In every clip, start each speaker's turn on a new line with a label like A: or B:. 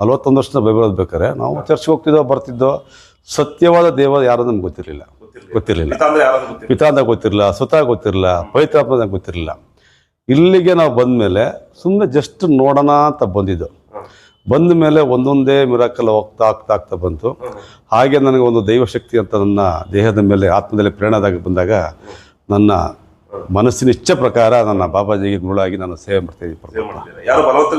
A: 41 ವರ್ಷದ ಬೈಬಲ್ ಓದ್ಬೇಕಾರೆ ನಾವು ಚರ್ಚ್ಗೆ ಹೋಗ್ತಿದ್ದೋ ಬರ್ತಿದ್ದೋ, ಸತ್ಯವಾದ ದೇವ ಯಾರು ನಮ್ಗೆ ಗೊತ್ತಿರಲಿಲ್ಲ. ಪಿತಾ ಅಂತ ಗೊತ್ತಿರಲಿಲ್ಲ, ಸ್ವತಃ ಗೊತ್ತಿರಲಿಲ್ಲ, ಪವಿತ್ರಾತ್ಮ ಅಂತ ಗೊತ್ತಿರಲಿಲ್ಲ. ಇಲ್ಲಿಗೆ ನಾವು ಬಂದಮೇಲೆ ಸುಮ್ಮನೆ ಜಸ್ಟ್ ನೋಡೋಣ ಅಂತ ಬಂದಿದ್ದು. ಬಂದ ಮೇಲೆ ಒಂದೊಂದೇ ಮಿರಾಕಲ್ ಆಗ್ತಾ ಬಂತು. ಹಾಗೆ ನನಗೆ ಒಂದು ದೈವಶಕ್ತಿ ಅಂತ ನನ್ನ ದೇಹದ ಮೇಲೆ ಆತ್ಮದಲ್ಲಿ ಪ್ರೇರಣೆದಾಗ ಬಂದಾಗ ನನ್ನ ಮನಸ್ಸಿನ ಇಚ್ಛೆ ಪ್ರಕಾರ ನನ್ನ ಬಾಬಾಜಿಗೆ ಮುಳುಗಾಗಿ ನಾನು ಸೇವೆ ಮಾಡ್ತಾ ಇದ್ದೀನಿ.
B: ಯಾರು ಬಲವಂತ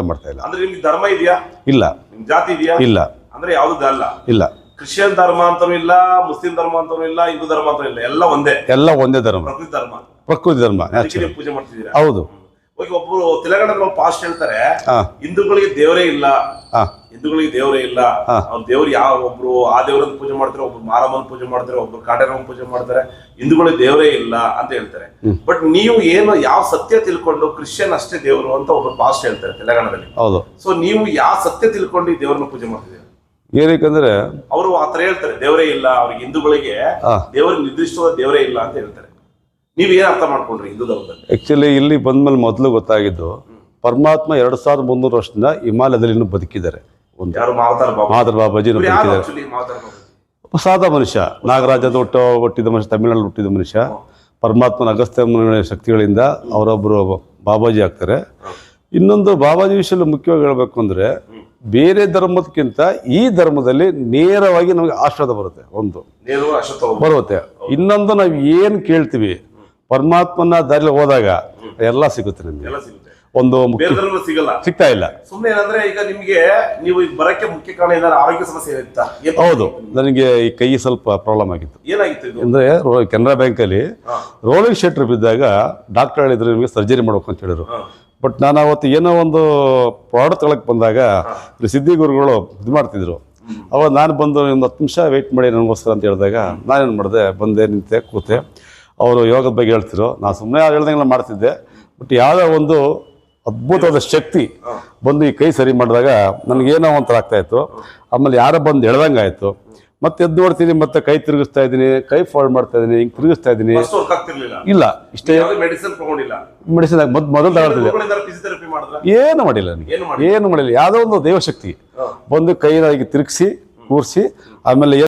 B: ಮಾಡ್ತಾ ಇಲ್ಲ. ಅಂದ್ರೆ ನಿಮ್ಗೆ ಧರ್ಮ ಇದೆಯಾ? ಇಲ್ಲ. ಜಾತಿ ಇದೆಯಾ? ಇಲ್ಲ. ಅಂದ್ರೆ ಯಾವ್ದು ಅಲ್ಲ. ಇಲ್ಲ. ಕ್ರಿಶ್ಚಿಯನ್ ಧರ್ಮ ಅಂತಾನೂ ಇಲ್ಲ, ಮುಸ್ಲಿಂ ಧರ್ಮ ಅಂತಾನೂ ಇಲ್ಲ, ಹಿಂದೂ ಧರ್ಮ ಅಂತಾನೂ ಇಲ್ಲ, ಎಲ್ಲ ಒಂದೇ ಧರ್ಮ. ಪ್ರಕೃತಿ ಧರ್ಮ ಪೂಜೆ ಮಾಡ್ತಿದ್ದೀರಾ? ಹೌದು. ಒಬ್ರು ತೆಲಂಗಾಣದ ಪಾಸ್ಟ್ ಹೇಳ್ತಾರೆ, ಹಿಂದೂಗಳಿಗೆ ದೇವರೇ ಇಲ್ಲ, ಅವ್ರ ದೇವ್ರು ಯಾವ ಒಬ್ರು ಆ ದೇವರನ್ನ ಪೂಜೆ ಮಾಡ್ತಾರೆ, ಒಬ್ರು ಮಾರಮ್ಮನ ಪೂಜೆ ಮಾಡ್ತಾರೆ, ಒಬ್ರು ಕಾಟೇರಮ್ಮನ ಪೂಜೆ ಮಾಡ್ತಾರೆ, ಹಿಂದೂಗಳಿಗೆ ದೇವರೇ ಇಲ್ಲ ಅಂತ ಹೇಳ್ತಾರೆ. ಬಟ್ ನೀವು ಏನು ಯಾವ ಸತ್ಯ ತಿಳ್ಕೊಂಡು ಕ್ರಿಶ್ಚಿಯನ್ ಅಷ್ಟೇ ದೇವರು ಅಂತ ಒಬ್ರು ಪಾಸ್ಟ್ ಹೇಳ್ತಾರೆ ತೆಲಂಗಾಣದಲ್ಲಿ. ಹೌದು. ಸೊ ನೀವು ಯಾವ ಸತ್ಯ ತಿಳ್ಕೊಂಡು ಈ ದೇವರನ್ನ ಪೂಜೆ ಮಾಡ್ತಿದ್ದೀರಾ? ಏನಕ್ಕಂದ್ರೆ ಅವರು ಆತರ ಹೇಳ್ತಾರೆ, ದೇವರೇ ಇಲ್ಲ, ಅವ್ರಿಗೆ ಹಿಂದೂಗಳಿಗೆ ದೇವರಿಗೆ ನಿರ್ದಿಷ್ಟವಾದ ದೇವರೇ ಇಲ್ಲ ಅಂತ ಹೇಳ್ತಾರೆ. ನೀವೇನ್ ಅರ್ಥ ಮಾಡ್ಕೊಂಡ್ರಿ ಹಿಂದೂ ಧರ್ಮದಲ್ಲಿ? ಆಕ್ಚುಲಿ ಇಲ್ಲಿ ಬಂದ್ಮೇಲೆ ಮೊದಲು ಗೊತ್ತಾಗಿದ್ದು, ಪರಮಾತ್ಮ 2300 ವರ್ಷದಿಂದ ಹಿಮಾಲಯದಲ್ಲಿ ಇನ್ನೂ ಬದುಕಿದ್ದಾರೆ. ಮಾದರ್ ಬಾಬಾಜಿ ಬದುಕಿದ್ದಾರೆ. ಸಾದಾ ಮನುಷ್ಯ, ನಾಗರಾಜದ ಹುಟ್ಟಿದ ಮನುಷ್ಯ, ತಮಿಳ್ನಾಡು ಹುಟ್ಟಿದ ಮನುಷ್ಯ. ಪರಮಾತ್ಮನ ಅಗಸ್ತ್ಯ ಶಕ್ತಿಗಳಿಂದ ಅವರೊಬ್ಬರು ಬಾಬಾಜಿ ಆಗ್ತಾರೆ. ಇನ್ನೊಂದು ಬಾಬಾಜಿ ವಿಷಯದಲ್ಲಿ ಮುಖ್ಯವಾಗಿ ಹೇಳ್ಬೇಕು ಅಂದ್ರೆ, ಬೇರೆ ಧರ್ಮದಕ್ಕಿಂತ ಈ ಧರ್ಮದಲ್ಲಿ ನೇರವಾಗಿ ನಮಗೆ ಆಶೀರ್ವಾದ ಬರುತ್ತೆ. ಒಂದು ಬರುತ್ತೆ. ಇನ್ನೊಂದು ನಾವು ಏನು ಕೇಳ್ತೀವಿ ಪರಮಾತ್ಮನ ದಾರಿಲಿ ಹೋದಾಗ ಎಲ್ಲ ಸಿಗುತ್ತೆ ನಮ್ಗೆ. ಒಂದು ಸಿಗ್ತಾ ಇಲ್ಲ. ಸುಮ್ಮನೆ ಏನಂದ್ರೆ ಈಗ ನಿಮ್ಗೆ ನೀವು ಬರಕ್ಕೆ ಮುಖ್ಯ ಕಾರಣ ಏನಾದ್ರು ಆರೋಗ್ಯ ಸಮಸ್ಯೆ ಇರುತ್ತಾ? ಹೌದು, ನನಗೆ ಈ ಕೈ ಸ್ವಲ್ಪ ಪ್ರಾಬ್ಲಮ್ ಆಗಿತ್ತು. ಏನಾಗಿತ್ತು ಅಂದ್ರೆ, ಕೆನರಾ ಬ್ಯಾಂಕ್ ಅಲ್ಲಿ ರೋಲಿಂಗ್ ಶೆಟ್ರ್ ಬಿದ್ದಾಗ ಡಾಕ್ಟರ್ ಹೇಳಿದ್ರು ನಿಮಗೆ ಸರ್ಜರಿ ಮಾಡ್ಬೇಕು ಅಂತ ಹೇಳಿದ್ರು. ಬಟ್ ನಾನು ಅವತ್ತು ಏನೋ ಒಂದು ಪ್ರಾಡಕ್ಟ್ ತಗೊಳಕ್ ಬಂದಾಗ ಸಿದ್ಧಿ ಗುರುಗಳು ಇದು ಮಾಡ್ತಿದ್ರು. ಅವಾಗ ನಾನು ಬಂದು ಒಂದು 10 ನಿಮಿಷ ವೆಯ್ಟ್ ಮಾಡಿ ನನಗೋಸ್ಕರ ಅಂತ ಹೇಳಿದಾಗ ನಾನೇನು ಮಾಡಿದೆ, ಬಂದೆ, ನಿಂತೆ, ಕೂತೆ. ಅವರು ಯೋಗದ ಬಗ್ಗೆ ಹೇಳ್ತಿದ್ರು, ನಾನು ಸುಮ್ಮನೆ ಹೇಳ್ದಂಗೆ ಮಾಡ್ತಿದ್ದೆ. ಬಟ್ ಯಾವುದೋ ಒಂದು ಅದ್ಭುತವಾದ ಶಕ್ತಿ ಬಂದು ಈ ಕೈ ಸರಿ ಮಾಡಿದಾಗ ನನಗೇನೋ ಒಂಥರ ಆಗ್ತಾಯಿತ್ತು. ಆಮೇಲೆ ಯಾರೋ ಬಂದು ಎಳ್ದಂಗೆ ಆಯಿತು. ಮತ್ತೆ ಎದ್ದು ನೋಡ್ತೀನಿ, ಮತ್ತೆ ಕೈ ತಿರುಗಿಸ್ತಾ ಇದ್ದೀನಿ, ಕೈ ಫಾಲ್ಡ್ ಮಾಡ್ತಾ ಇದ್ದೀನಿ, ಹಿಂಗೆ ತಿರುಗಿಸ್ತಾ ಇದ್ದೀನಿ. ಇಲ್ಲ, ಇಷ್ಟೇ ಮೆಡಿಸಿನ್ ಮೊದಲು ತಗೊಳ್ತಿದ್ದೆ. ಏನು ಮಾಡಿಲ್ಲ ನನಗೆ, ಏನು ಮಾಡಿಲ್ಲ. ಯಾವುದೋ ಒಂದು ದೈವಶಕ್ತಿ ಬಂದು ಕೈನ ತಿರುಗಿಸಿ ಕೂರಿಸಿ ಆಮೇಲೆ